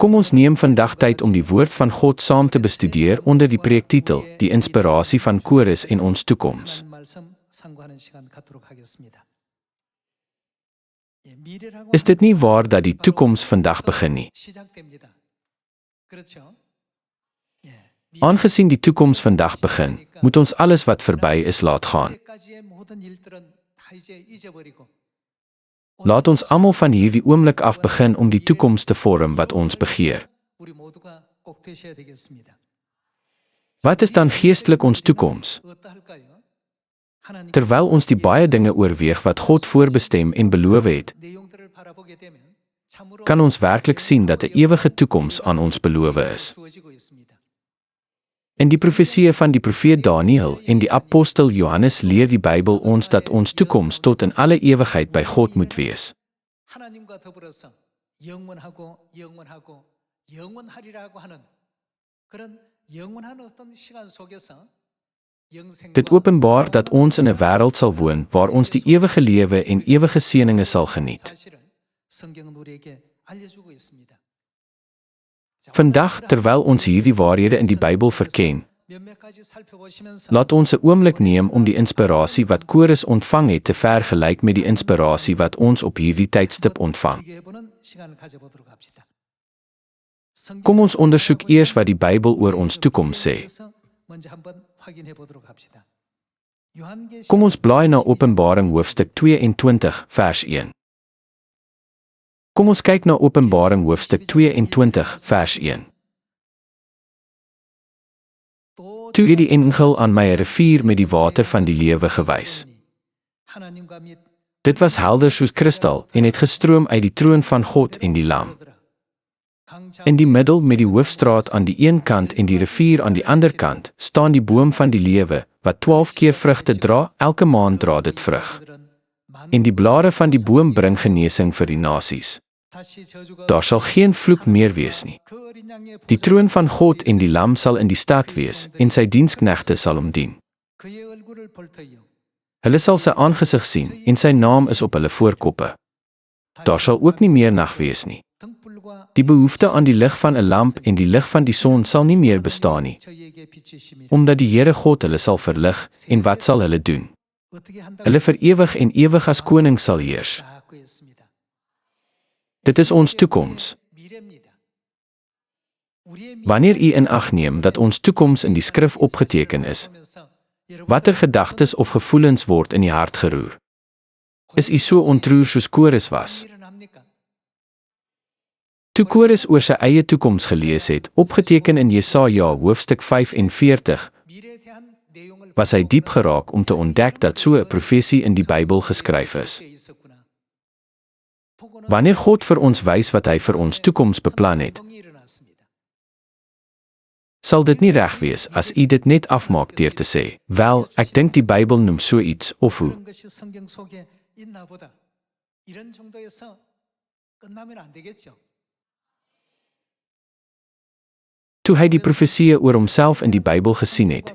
Kom ons neem vandag tyd om die woord van God saam te bestudeer onder die preektitel, die inspirasie van Kores en ons toekoms. Is dit nie waar dat die toekoms vandag begin nie? Aangesien die toekoms vandag begin, moet ons alles wat verby is laat gaan. Laat ons almal van hierdie oomblik af begin om die toekoms te vorm wat ons begeer. Wat is dan geestelik ons toekoms? Terwyl ons die baie dinge oorweeg wat God voorbestem en beloof het, kan ons werklik sien dat 'n ewige toekoms aan ons beloof is. In die profeseë van die profeet Daniël en die apostel Johannes leer die Bybel ons dat ons toekoms tot in alle ewigheid by God moet wees. Dit openbaar dat ons in 'n wêreld sal woon waar ons die ewige lewe en ewige seëninge sal geniet. Vandag, terwyl ons hierdie waarhede in die Bybel verken, laat ons 'n oomblik neem om die inspirasie wat Kores ontvang het te vergelyk met die inspirasie wat ons op hierdie tydstip ontvang. Kom ons ondersoek eers wat die Bybel oor ons toekoms sê. Kom ons blaai na Openbaring hoofstuk 22 vers 1. Kom ons kyk na Openbaring hoofstuk 22 vers 1. Toe het die engel aan my 'n rivier met die water van die lewe gewys. Dit was helder soos kristal en het gestroom uit die troon van God en die Lam. In die middel met die hoofstraat aan die een kant en die rivier aan die ander kant, staan die boom van die lewe, wat 12 keer vrugte dra, elke maand dra dit vrug. En die blare van die boom bring genesing vir die nasies. Daar sal geen vloek meer wees nie. Die troon van God en die Lam sal in die stad wees, en sy diensknegte sal hom dien. Hulle sal sy aangesig sien, en sy naam is op hulle voorkoppe. Daar sal ook nie meer nag wees nie. Die behoefte aan die lig van 'n lamp en die lig van die son sal nie meer bestaan nie, omdat die Here God hulle sal verlig, en wat sal hulle doen? Hulle vir ewig en ewig as koning sal heers. Dit is ons toekoms. Wanneer u in ag neem dat ons toekoms in die skrif opgeteken is, watter gedagtes of gevoelens word in die hart geroer? Is u so ontroer soos Kores was? Toe Kores oor sy eie toekoms gelees het, opgeteken in Jesaja hoofstuk 45, was hy diep geraak om te ontdek dat so 'n profesie in die Bybel geskryf is. Wanneer God vir ons wys wat hy vir ons toekoms beplan het, sal dit nie reg wees as u dit net afmaak deur te sê, "Wel, ek dink die Bybel noem so iets," of hoe. Toe hy die profeseë oor homself in die Bybel gesien het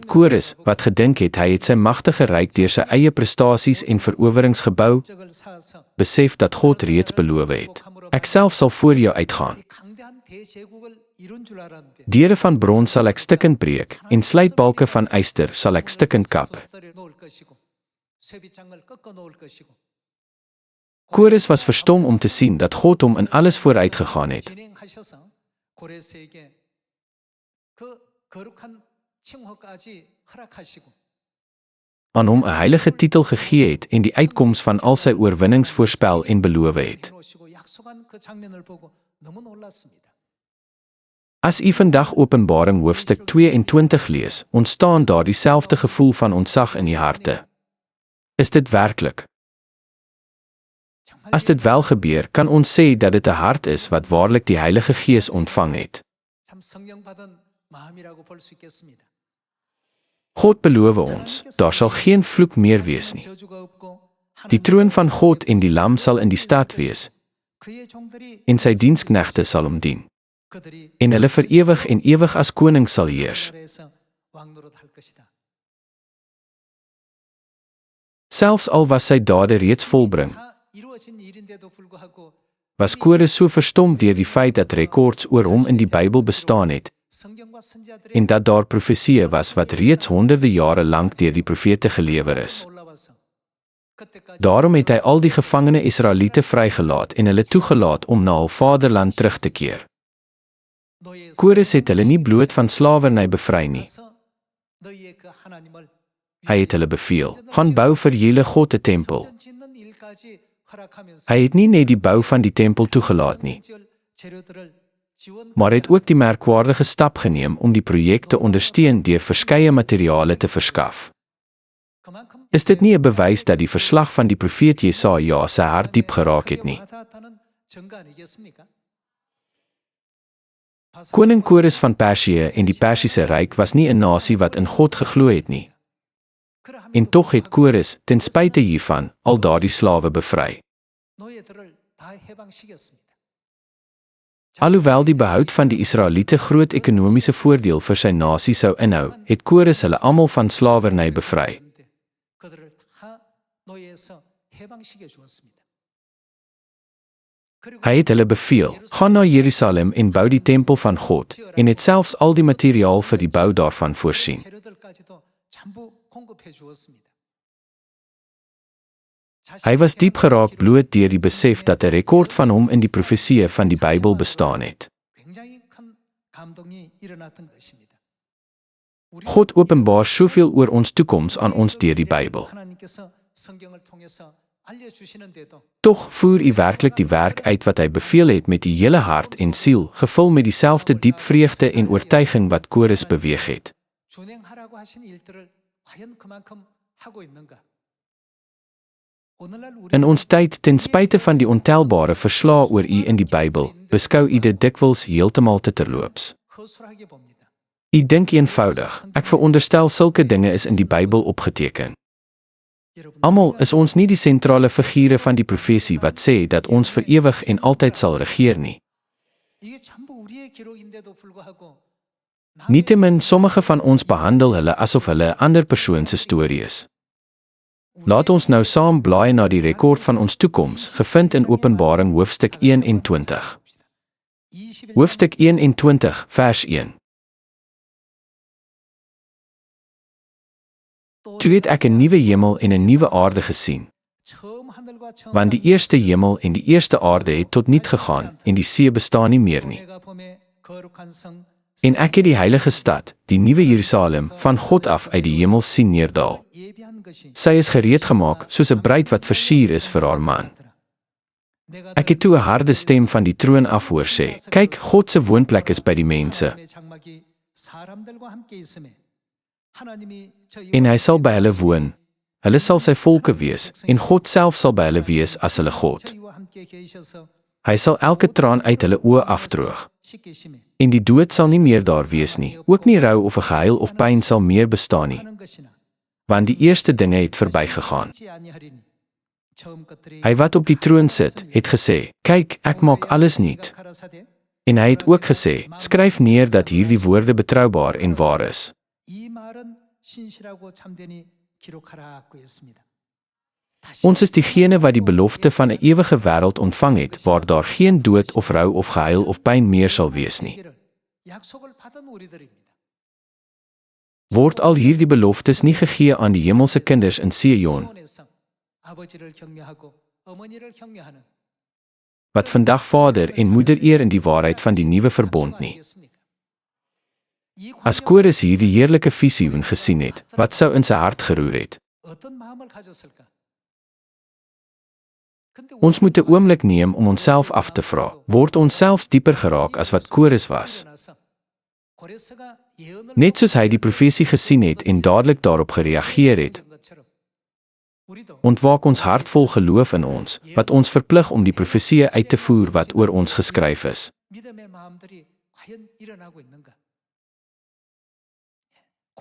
Kores, wat gedink het hy het sy magtige ryk deur sy eie prestasies en verowerings gebou, besef dat God reeds beloof het, "Ek self sal voor jou uitgaan. Deure van brons sal ek stukkend breek, en sluitbalke van yster sal ek stukkend kap." Kores was verstom om te sien dat God hom in alles vooruit gegaan het. Aan hom 'n heilige titel gegee het en die uitkoms van al sy oorwinnings voorspel en beloof het. As u vandag Openbaring hoofstuk 22 lees, ontstaan daar dieselfde gevoel van ontzag in die harte. Is dit werklik? As dit wel gebeur, kan ons sê dat dit 'n hart is wat waarlik die Heilige Gees ontvang het. God beloof ons, daar sal geen vloek meer wees nie. Die troon van God en die Lam sal in die stad wees, en sy diensknegte sal hom dien. En hulle vir ewig en ewig as koning sal heers. Selfs al was sy dade reeds volbring, Was Kores so verstom deur die feit dat rekords oor hom in die Bybel bestaan het, en dat daar profesieë was wat reeds honderde jare lank deur die profete gelewer is. Daarom het hy al die gevangene Israeliete vrygelaat en hulle toegelaat om na hul vaderland terug te keer. Kores het hulle nie bloot van slawerny bevry nie. Hy het hulle beveel, gaan bou vir julle God 'n tempel. Hy het nie net die bou van die tempel toegelaat nie, maar het ook die merkwaardige stap geneem om die projek te ondersteun deur verskeie materiale te verskaf. Is dit nie 'n bewys dat die verslag van die profeet Jesaja sy hart diep geraak het nie? Koning Kores van Persië en die Persiese ryk was nie 'n nasie wat in God geglo het nie. En tog het Kores, ten spyte hiervan, al daardie slawe bevry. Alhoewel die behoud van die Israeliete groot ekonomiese voordeel vir sy nasie sou inhou, het Kores hulle almal van slawerny bevry. Hy het hulle beveel, gaan na Jerusalem en bou die tempel van God, en het selfs al die materiaal vir die bou daarvan voorsien. Hy was diep geraak bloot deur die besef dat 'n rekord van hom in die profesieë van die Bybel bestaan het. God openbaar soveel oor ons toekoms aan ons deur die Bybel. Tog voer u werklik die werk uit wat hy beveel het met die hele hart en siel, gevul met dieselfde diep vreugde en oortuiging wat Kores beweeg het. In ons tyd, ten spyte van die ontelbare verslae oor u in die Bybel, beskou u dit dikwels heeltemal te terloops. U dink eenvoudig, ek veronderstel sulke dinge is in die Bybel opgeteken. Almal is ons nie die sentrale figure van die profesie wat sê dat ons vir ewig en altyd sal regeer nie. Nietemin, sommige van ons behandel hulle asof hulle 'n ander persoon se storie is. Laat ons nou saam blaai na die rekord van ons toekoms, gevind in Openbaring hoofstuk 21. Hoofstuk 21, vers 1. Toe het ek 'n nuwe hemel en 'n nuwe aarde gesien, want die eerste hemel en die eerste aarde het tot niet gegaan, en die see bestaan nie meer nie. En ek het die heilige stad, die nuwe Jerusalem, van God af uit die hemel sien neerdal. Sy is gereed gemaak, soos 'n bruid wat versier is vir haar man. Ek het toe 'n harde stem van die troon af hoor sê, kyk, God se woonplek is by die mense. En hy sal by hulle woon. Hulle sal sy volke wees, en God self sal by hulle wees as hulle God. Hy sal elke traan uit hulle oë afdroog. En die dood sal nie meer daar wees nie, ook nie rou of 'n gehuil of pyn sal meer bestaan nie. Want die eerste dinge het verbygegaan. Hy wat op die troon sit, het gesê, kyk, ek maak alles nuut. En hy het ook gesê, skryf neer dat hierdie woorde betroubaar en waar is. Ons is diegene wat die belofte van 'n ewige wêreld ontvang het, waar daar geen dood of rou of gehuil of pyn meer sal wees nie. Word al hierdie beloftes nie gegee aan die hemelse kinders in Sion, wat vandag vader en moeder eer in die waarheid van die nuwe verbond nie? As Kores hierdie heerlike visioen gesien het, wat sou in sy hart geroer het? Ons moet 'n oomblik neem om onsself af te vra, word ons selfs dieper geraak as wat Kores was? Net soos hy die profesie gesien het en dadelik daarop gereageer het, ontwaak ons hart vol geloof in ons, wat ons verplig om die profesieë uit te voer wat oor ons geskryf is.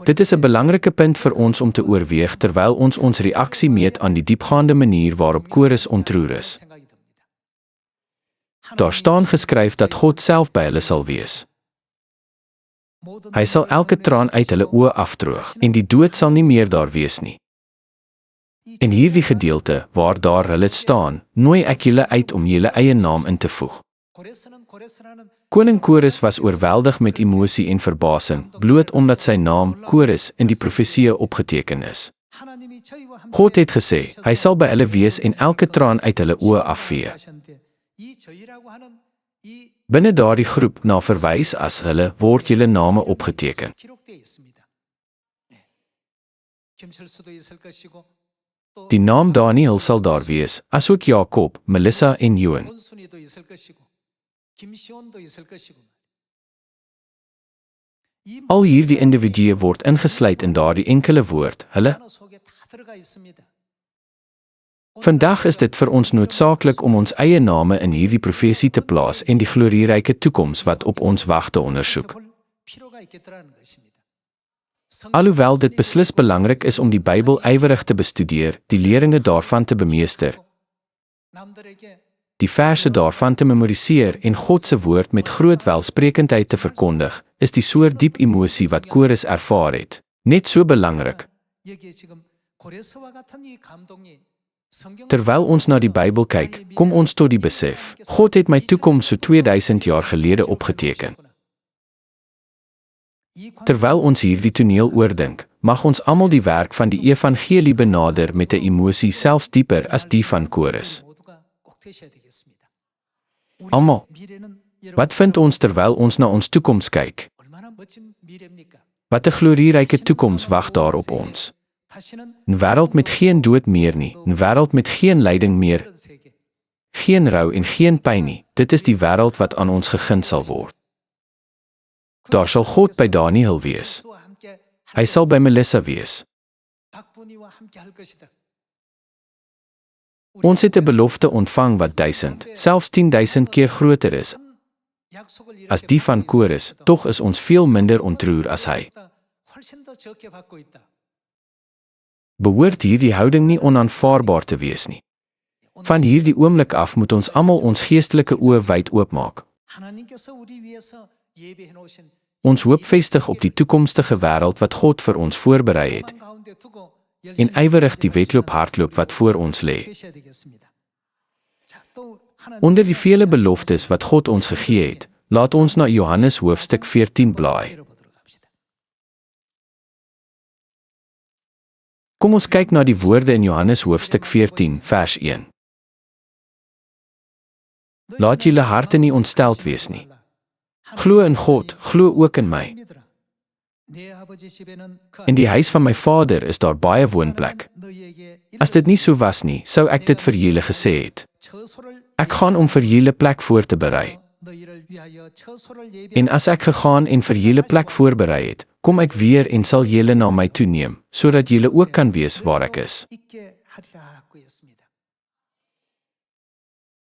Dit is 'n belangrike punt vir ons om te oorweeg terwyl ons ons reaksie meet aan die diepgaande manier waarop Kores ontroer is. Daar staan geskryf dat God self by hulle sal wees. Hy sal elke traan uit hulle oë afdroog, en die dood sal nie meer daar wees nie. In hierdie gedeelte, waar daar hulle staan, nooi ek julle uit om julle eie naam in te voeg. Koning Kores was oorweldig met emosie en verbasing, bloot omdat sy naam, Kores, in die profeseë opgeteken is. God het gesê, hy sal by hulle wees en elke traan uit hulle oë afvee. Binne daardie groep na verwys as hulle, word julle name opgeteken. Die naam Daniel sal daar wees, asook Jakob, Melissa en Johan. Al hierdie individue word ingesluit in daardie enkele woord, hulle. Vandag is dit vir ons noodsaaklik om ons eie name in hierdie profesie te plaas en die glorieryke toekoms wat op ons wag te ondersoek. Alhoewel dit beslis belangrik is om die Bybel ywerig te bestudeer, die leringe daarvan te bemeester, die verse daarvan te memoriseer en God se woord met groot welsprekendheid te verkondig, is die soort diep emosie wat Kores ervaar het, net so belangrik. Terwyl ons na die Bybel kyk, kom ons tot die besef, God het my toekoms so 2000 jaar gelede opgeteken. Terwyl ons hierdie toneel oordink, mag ons almal die werk van die evangelie benader met 'n emosie selfs dieper as die van Kores. Almal, wat vind ons terwyl ons na ons toekoms kyk? Wat 'n glorieryke toekoms wag daar op ons? 'n Wêreld met geen dood meer nie, 'n wêreld met geen lyding meer, geen rou en geen pyn nie. Dit is die wêreld wat aan ons gegee sal word. Daar sal God by Daniel wees. Hy sal by Melissa wees. Ons het 'n belofte ontvang wat 1000, selfs 10.000 keer groter is as die van Kores, tog is ons veel minder ontroer as hy. Behoort hierdie houding nie onaanvaarbaar te wees nie. Van hierdie oomblik af moet ons almal ons geestelike oë wyd oopmaak. Ons hoop vestig op die toekomstige wêreld wat God vir ons voorberei het en ywerig die wedloop hardloop wat voor ons lê. Onder die vele beloftes wat God ons gegee het, laat ons na Johannes hoofstuk 14 blaai. Kom ons kyk na die woorde in Johannes hoofstuk 14 vers 1. Laat julle harte nie ontsteld wees nie. Glo in God, glo ook in my. In die huis van my Vader is daar baie woonplek. As dit nie so was nie, sou ek dit vir julle gesê het. Ek gaan om vir julle plek voor te berei. En as ek gegaan en vir julle plek voorberei het, kom ek weer en sal julle na my toe neem, sodat julle ook kan wees waar ek is.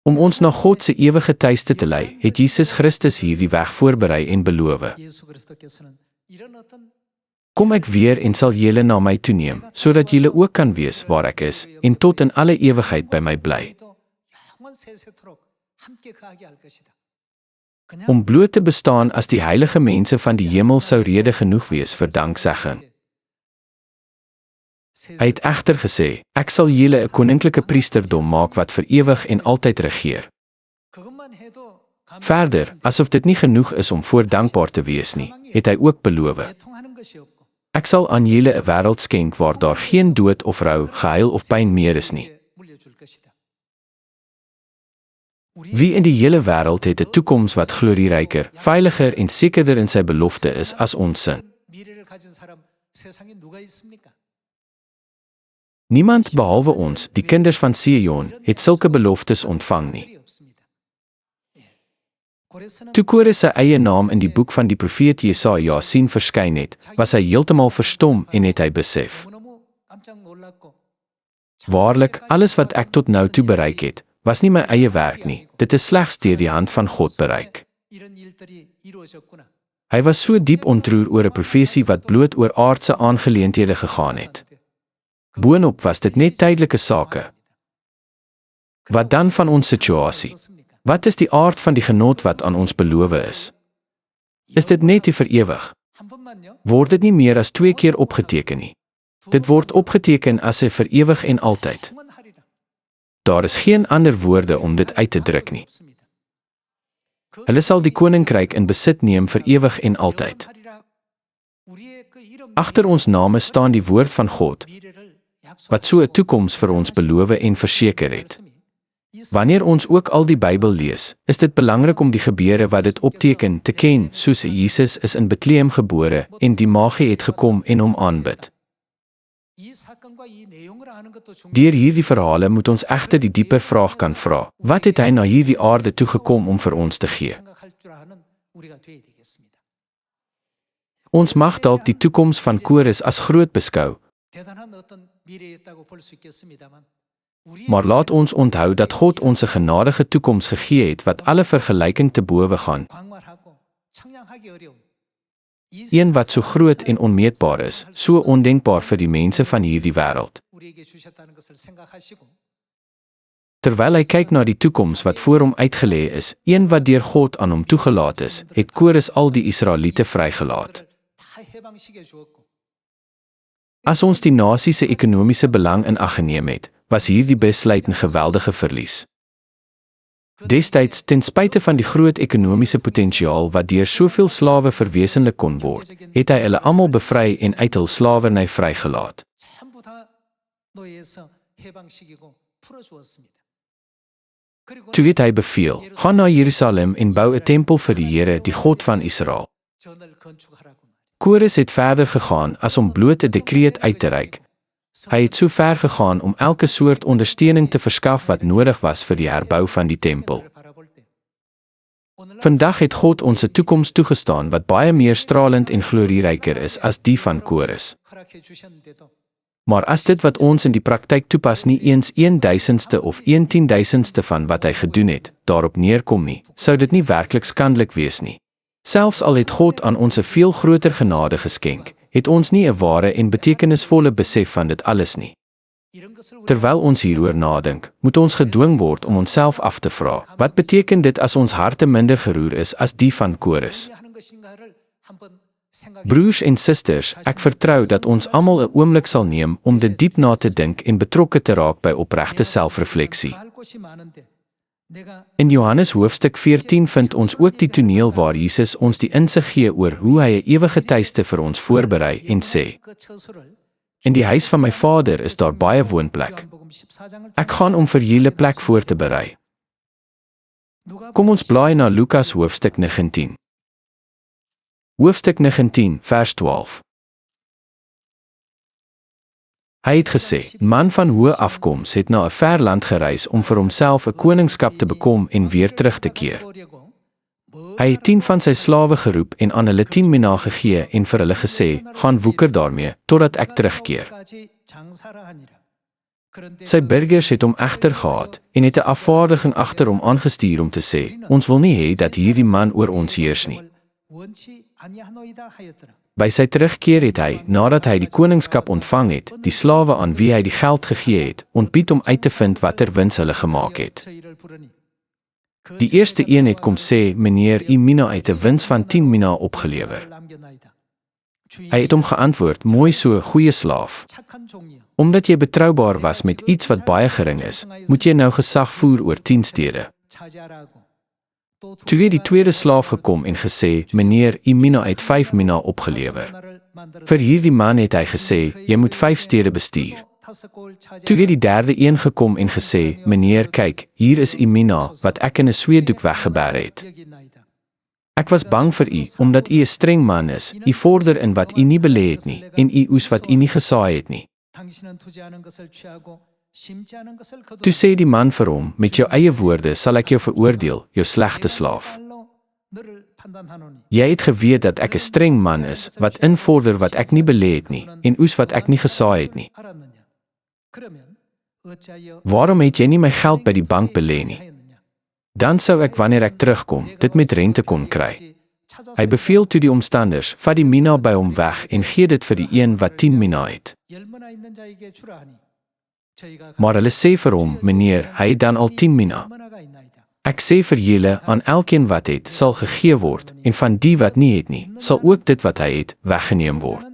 Om ons na God se ewige tuiste te lei, het Jesus Christus hierdie weg voorberei en beloof. Kom ek weer en sal julle na my toe neem, sodat julle ook kan wees waar ek is, en tot in alle ewigheid by my bly. Om bloot te bestaan as die heilige mense van die hemel sou rede genoeg wees vir danksegging. Hy het egter gesê, ek sal julle 'n koninklike priesterdom maak wat vir ewig en altyd regeer. Verder, asof dit nie genoeg is om voor dankbaar te wees nie, het hy ook beloof. Ek sal aan julle 'n wêreld skenk waar daar geen dood of rou, gehuil of pyn meer is nie. Wie in die hele wêreld het 'n toekoms wat glorieryker, veiliger en sekerder in sy belofte is as ons sin? Niemand behalwe ons, die kinders van Sion, het sulke beloftes ontvang nie. Toe Kores sy eie naam in die boek van die profeet Jesaja sien verskyn het, was hy heeltemal verstom en het hy besef: waarlik, alles wat ek tot nou toe bereik het, was nie my eie werk nie, dit is slegs deur die hand van God bereik. Hy was so diep ontroer oor 'n profesie wat bloot oor aardse aangeleenthede gegaan het. Boonop was dit net tydelike sake. Wat dan van ons situasie? Wat is die aard van die genot wat aan ons beloof is? Is dit net vir ewig? Word dit nie meer as 2 keer opgeteken nie? Dit word opgeteken as 'n vir ewig en altyd. Daar is geen ander woorde om dit uit te druk nie. Hulle sal die koninkryk in besit neem vir ewig en altyd. Agter ons name staan die woord van God, wat so 'n toekoms vir ons beloof en verseker het. Wanneer ons ook al die Bybel lees, is dit belangrik om die gebeure wat dit opteken te ken, soos Jesus is in Bethlehem gebore en die Magi het gekom en hom aanbid. Deur hierdie verhale moet ons egter die dieper vraag kan vra: wat het hy na hierdie aarde toe gekom om vir ons te gee? Ons mag dalk die toekoms van Kores as groot beskou, maar laat ons onthou dat God ons 'n genadige toekoms gegee het wat alle vergelyking te bowe gaan. Een wat so groot en onmeetbaar is, so ondenkbaar vir die mense van hierdie wêreld. Terwyl hy kyk na die toekoms wat voor hom uitgelê is, een wat deur God aan hom toegelaat is, het Kores al die Israeliete vrygelaat. As ons die nasie se ekonomiese belang in ag geneem het, was hierdie besluit 'n geweldige verlies. Destyds, ten spyte van die groot ekonomiese potensiaal wat deur soveel slawe verwesenlik kon word, het hy hulle almal bevry en uit hul slawerny vrygelaat. Toe het hy beveel: gaan na Jerusalem en bou 'n tempel vir die Here, die God van Israel. Kores het verder gegaan as om bloot 'n dekreet uit te reik. Hy het so ver gegaan om elke soort ondersteuning te verskaf wat nodig was vir die herbou van die tempel. Vandag het God ons 'n toekoms toegestaan wat baie meer stralend en glorieryker is as die van Kores. Maar as dit wat ons in die praktyk toepas nie eens 1/1000ste of 1/10,000ste van wat hy gedoen het, daarop neerkom nie, sou dit nie werklik skandelik wees nie. Selfs al het God aan ons 'n veel groter genade geskenk, het ons nie 'n ware en betekenisvolle besef van dit alles nie. Terwyl ons hieroor nadink, moet ons gedwing word om onsself af te vra: wat beteken dit as ons harte minder geroer is as die van Kores? Broers en susters, ek vertrou dat ons almal 'n oomblik sal neem om dit diep na te dink en betrokke te raak by opregte selfrefleksie. In Johannes hoofstuk 14 vind ons ook die toneel waar Jesus ons die insig gee oor hoe hy 'n ewige tuiste vir ons voorberei en sê: in die huis van my Vader is daar baie woonplek. Ek gaan om vir julle plek voor te berei. Kom ons blaai na Lukas hoofstuk 19. Hoofstuk 19, vers 12. Hy het gesê: man van hoë afkoms het na 'n ver land gereis om vir homself 'n koningskap te bekom en weer terug te keer. Hy het 10 van sy slawe geroep en aan hulle 10 mina gegee en vir hulle gesê: gaan woeker daarmee, totdat ek terugkeer. Sy burgers het hom egter gehaat en het 'n afvaardiging agter hom aangestuur om te sê: ons wil nie hê dat hierdie man oor ons heers nie. By sy terugkeer het hy, nadat hy die koningskap ontvang het, die slawe aan wie hy die geld gegee het, ontbied om uit te vind watter wins hulle gemaak het. Die eerste een het kom sê: meneer, u mina het 'n wins van 10 mina opgelewer. Hy het hom geantwoord: mooi so, goeie slaaf. Omdat jy betroubaar was met iets wat baie gering is, moet jy nou gesag voer oor 10 stede. Toe het die tweede slaaf gekom en gesê: meneer, u mina het 5 mina opgelewer. Vir hierdie man het hy gesê: jy moet 5 stede bestuur. Toe het die derde een gekom en gesê: meneer, kyk, hier is u mina wat ek in 'n sweetdoek weggeberg het. Ek was bang vir u, omdat u 'n streng man is, u vorder in wat u nie belê het nie, en u oes wat u nie gesaai het nie. Toe sê die man vir hom: met jou eie woorde sal ek jou veroordeel, jou slegte slaaf. Jy het geweet dat ek 'n streng man is, wat invorder wat ek nie belê het nie, en oes wat ek nie gesaai het nie. Waarom het jy nie my geld by die bank belê nie? Dan sou ek, wanneer ek terugkom, dit met rente kon kry. Hy beveel toe die omstanders: vat die mina by hom weg en gee dit vir die een wat 10 mina het. Maar hulle sê vir hom: meneer, hy het dan al 10 mina. Ek sê vir julle, aan elkeen wat het, sal gegee word, en van die wat nie het nie, sal ook dit wat hy het, weggeneem word.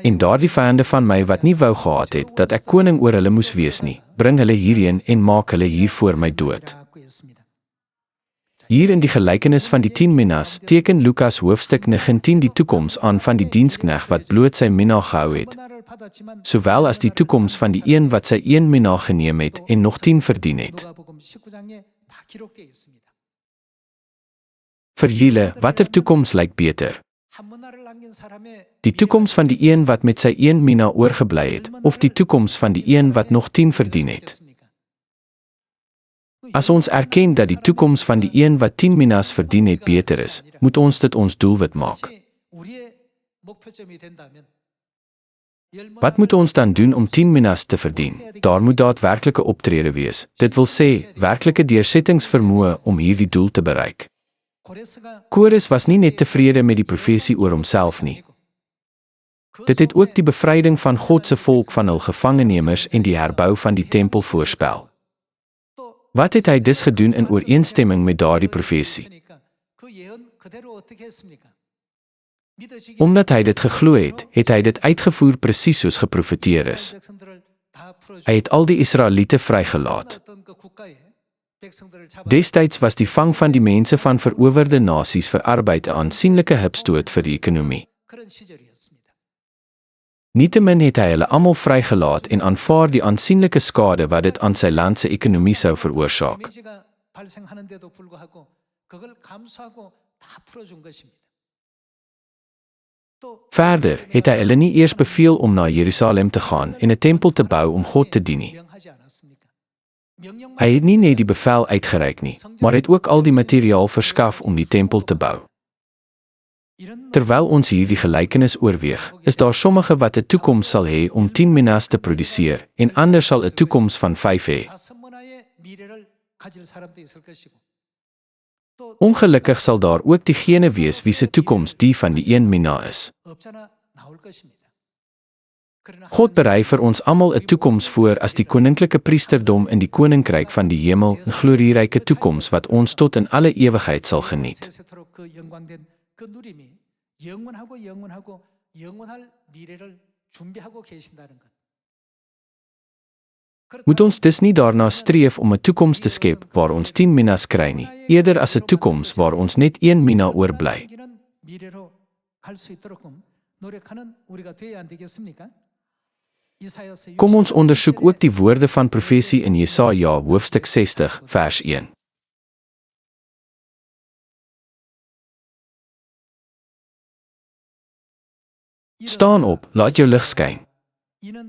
En daardie vyande van my wat nie wou gehad het, dat ek koning oor hulle moes wees nie, bring hulle hierheen en maak hulle hier voor my dood. Hier in die gelykenis van die 10 minas teken Lukas hoofstuk 19 die toekoms aan van die diensknegt wat bloot sy mina gehou het, sowel as die toekoms van die een wat sy 1 mina geneem het en nog 10 verdien het. Vir julle, watter toekoms lyk beter? Die toekoms van die een wat met sy 1 mina oorgebly het, of die toekoms van die een wat nog 10 verdien het? As ons erken dat die toekoms van die een wat 10 minas verdien het beter is, moet ons dit ons doelwit maak. Wat moet ons dan doen om 10 minas te verdien? Daar moet daadwerklike optrede wees, dit wil sê, werklike deursettingsvermoë om hierdie doel te bereik. Kores was nie net tevrede met die profesie oor homself nie. Dit het ook die bevryding van God se volk van hul gevangenemers en die herbou van die tempel voorspel. Wat het hy dus gedoen in ooreenstemming met daardie profesie? Omdat hy dit geglo het, het hy dit uitgevoer presies soos geprofeteer is. Hy het al die Israeliete vrygelaat. Destyds was die vang van die mense van verowerde nasies vir arbeid 'n aansienlike hupstoot vir die ekonomie. Nietemin het hy hulle almal vrygelaat en aanvaar die aansienlike skade wat dit aan sy land se ekonomie sou veroorsaak. Verder het hy hulle nie eers beveel om na Jerusalem te gaan en 'n tempel te bou om God te dien nie. Hy het nie net die bevel uitgereik nie, maar het ook al die materiaal verskaf om die tempel te bou. Terwyl ons hierdie gelykenis oorweeg, is daar sommige wat 'n toekoms sal hê om 10 minas te produseer en ander sal 'n toekoms van 5 hê. Ongelukkig sal daar ook diegene wees wie se toekoms die van die 1 mina is. God berei vir ons almal 'n toekoms voor as die koninklike priesterdom in die koninkryk van die hemel, 'n glorieryke toekoms wat ons tot in alle ewigheid sal geniet. Moet ons dus nie daarna streef om 'n toekoms te skep waar ons 10 minas kry nie, eerder as 'n toekoms waar ons net 1 mina oorbly. Kom ons ondersoek ook die woorde van profesie in Jesaja hoofstuk 60 vers 1. Staan op, laat jou lig skyn.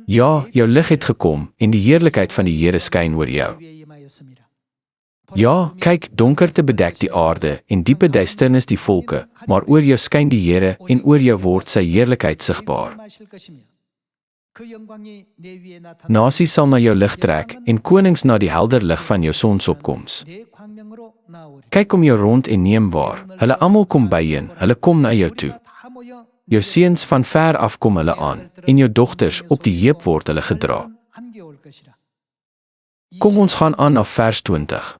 Ja, jou lig het gekom en die heerlikheid van die Here skyn oor jou. Ja, kyk, donkerte bedek die aarde en diepe duisternis die volke, maar oor jou skyn die Here en oor jou word sy heerlikheid sigbaar. Nasies sal na jou lig trek en konings na die helder lig van jou sonsopkoms. Kyk om jou rond en neem waar, hulle almal kom byeen, hulle kom na jou toe. Jou seuns van ver af kom hulle aan, en jou dogters op die heup word hulle gedra. Kom ons gaan aan na vers 20.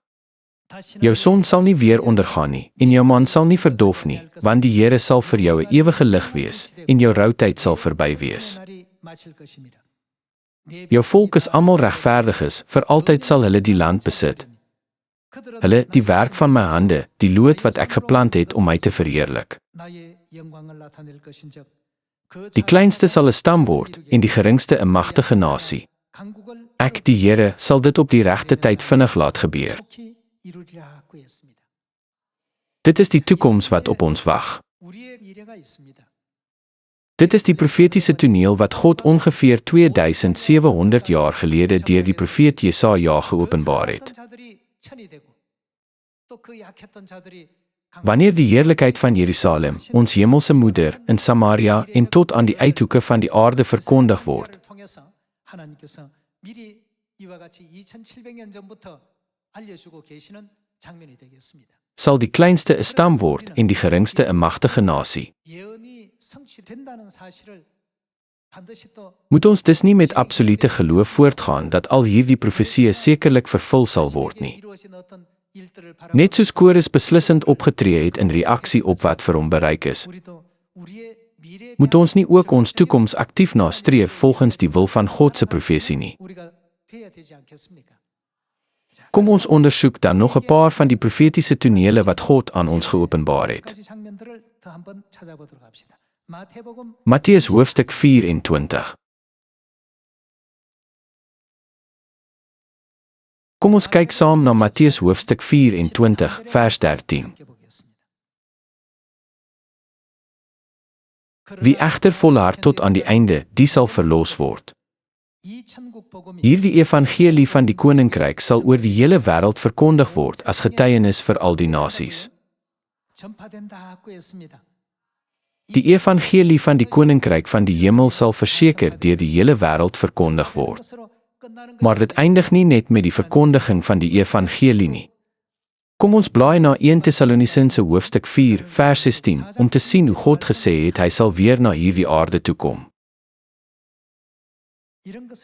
Jou son sal nie weer ondergaan nie, en jou maan sal nie verdof nie, want die Here sal vir jou 'n ewige lig wees, en jou routyd sal verby wees. Jou volk is almal regverdiges, vir altyd sal hulle die land besit. Hulle, die werk van my hande, die lood wat ek geplant het om my te verheerlik. Die kleinste sal 'n stam word, en die geringste 'n magtige nasie. Ek, die Here, sal dit op die regte tyd vinnig laat gebeur. Dit is die toekoms wat op ons wag. Dit is die profetiese toneel wat God ongeveer 2700 jaar gelede deur die profeet Jesaja geopenbaar het. Wanneer die heerlikheid van Jerusalem, ons hemelse moeder, in Samaria en tot aan die uithoeke van die aarde verkondig word, sal die kleinste 'n stam word en die geringste 'n magtige nasie. Moet ons dus nie met absolute geloof voortgaan dat al hierdie profesieë sekerlik vervul sal word nie. Net soos Kores beslissend opgetree het in reaksie op wat vir hom bereik is, Moet ons nie ook ons toekoms aktief nastreef volgens die wil van God se profesie nie? Kom ons ondersoek dan nog 'n paar van die profetiese tonele wat God aan ons geopenbaar het. Matteus hoofstuk 24. Kom ons kyk saam na Matteus hoofstuk 24 vers 13. Wie egter volhard tot aan die einde, die sal verlos word. Hierdie evangelie van die koninkryk sal oor die hele wêreld verkondig word as getuienis vir al die nasies. Die evangelie van die koninkryk van die hemel sal verseker deur die hele wêreld verkondig word. Maar dit eindig nie net met die verkondiging van die evangelie nie. Kom ons blaai na 1 Tessalonisense hoofstuk 4 vers 16 om te sien hoe God gesê het hy sal weer na hierdie aarde toe kom.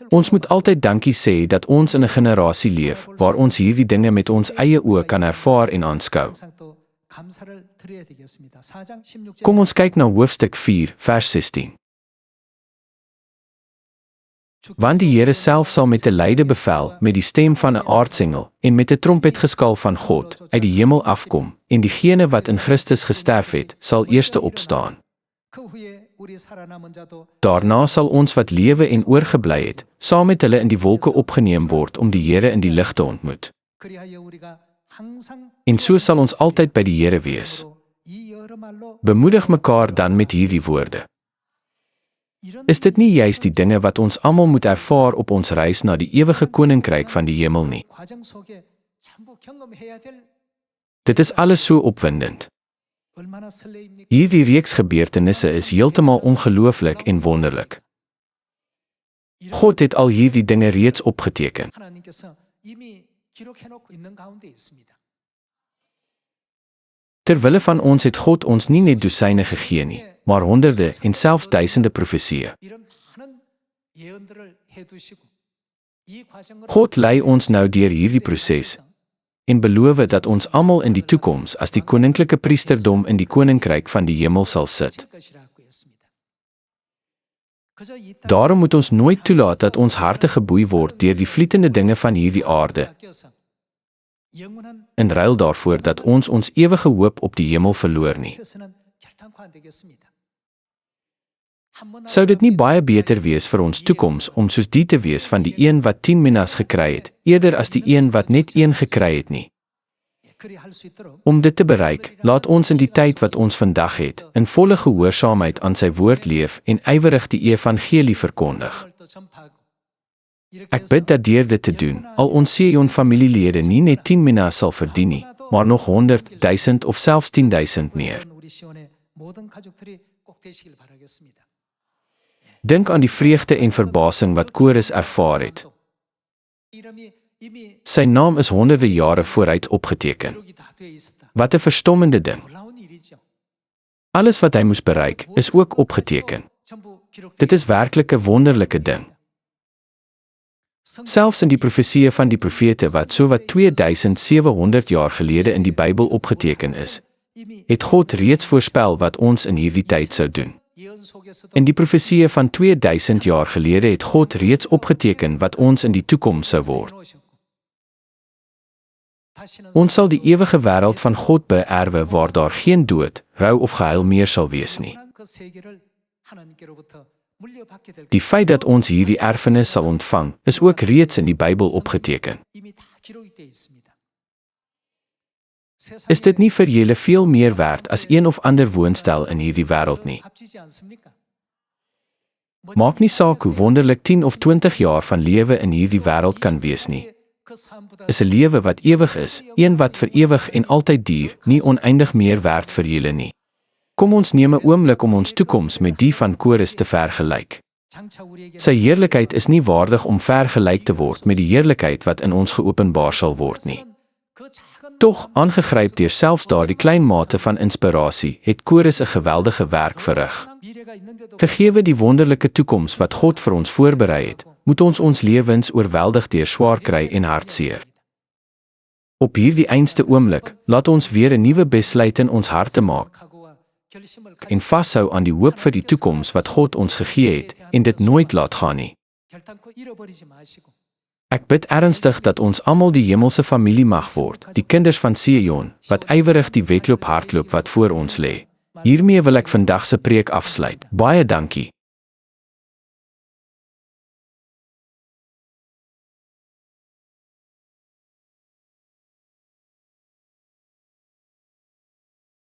Ons moet altyd dankie sê dat ons in 'n generasie leef waar ons hierdie dinge met ons eie oë kan ervaar en aanskou. Kom ons kyk na hoofstuk 4 vers 16. Want die Here self sal met 'n luide bevel, met die stem van 'n aartsengel en met 'n trompetgeskaal van God uit die hemel afkom, en diegene wat in Christus gesterf het, sal eerste opstaan. Daarna sal ons wat lewe en oorgebly het, saam met hulle in die wolke opgeneem word om die Here in die lig te ontmoet. En so sal ons altyd by die Here wees. Bemoedig mekaar dan met hierdie woorde. Is dit nie juist die dinge wat ons almal moet ervaar op ons reis na die ewige koninkryk van die hemel nie? Dit is alles so opwindend. Hierdie reeks gebeurtenisse is heeltemal ongelooflik en wonderlik. God het al hierdie dinge reeds opgeteken. Terwille van ons het God ons nie net dosyne gegee nie, maar honderde en selfs duisende profesieë. God lei ons nou deur hierdie proses en beloof dat ons almal in die toekoms as die koninklike priesterdom in die koninkryk van die hemel sal sit. Daarom moet ons nooit toelaat dat ons harte geboei word deur die vlietende dinge van hierdie aarde, in ruil daarvoor dat ons ons ewige hoop op die hemel verloor nie. Sou dit nie baie beter wees vir ons toekoms om soos die te wees van die een wat 10 minas gekry het, eerder as die een wat net 1 gekry het nie? Om dit te bereik, laat ons in die tyd wat ons vandag het, in volle gehoorsaamheid aan sy woord leef en ywerig die evangelie verkondig. Ek bid dat deur dit te doen, al ons Sion familielede nie net 10 minas sal verdien nie, maar nog 100, 1000 of selfs 10.000 meer. Dink aan die vreugde en verbasing wat Kores ervaar het. Sy naam is honderde jare vooruit opgeteken. Wat 'n verstommende ding. Alles wat hy moes bereik, is ook opgeteken. Dit is werklik 'n wonderlike ding. Selfs in die profesieë van die profete wat sowat 2700 jaar gelede in die Bybel opgeteken is, het God reeds voorspel wat ons in hierdie tyd sou doen. In die profesieë van 2000 jaar gelede het God reeds opgeteken wat ons in die toekoms sou word. Ons sal die ewige wêreld van God beerwe waar daar geen dood, rou of gehuil meer sal wees nie. Die feit dat ons hierdie erfenis sal ontvang, is ook reeds in die Bybel opgeteken. Is dit nie vir julle veel meer werd as een of ander woonstel in hierdie wêreld nie? Maak nie saak hoe wonderlik 10 of 20 jaar van lewe in hierdie wêreld kan wees nie. Is 'n lewe wat ewig is, een wat vir ewig en altyd duur, nie oneindig meer werd vir julle nie. Kom ons neem 'n oomblik om ons toekoms met die van Kores te vergelyk. Sy heerlikheid is nie waardig om vergelyk te word met die heerlikheid wat in ons geopenbaar sal word nie. Tog, aangegryp deur selfs daardie klein mate van inspirasie, het Kores 'n geweldige werk verrig. Gegeewe die wonderlike toekoms wat God vir ons voorberei het, moet ons lewens oorweldig deur swaar kry en hartseer. Op hierdie einste oomblik, laat ons weer 'n nuwe besluit in ons harte maak en vashou aan die hoop vir die toekoms wat God ons gegee het en dit nooit laat gaan nie. Ek bid ernstig dat ons almal die hemelse familie mag word, die kinders van Sion, wat ywerig die wedloop hardloop wat voor ons lê. Hiermee wil ek vandag se preek afsluit. Baie dankie.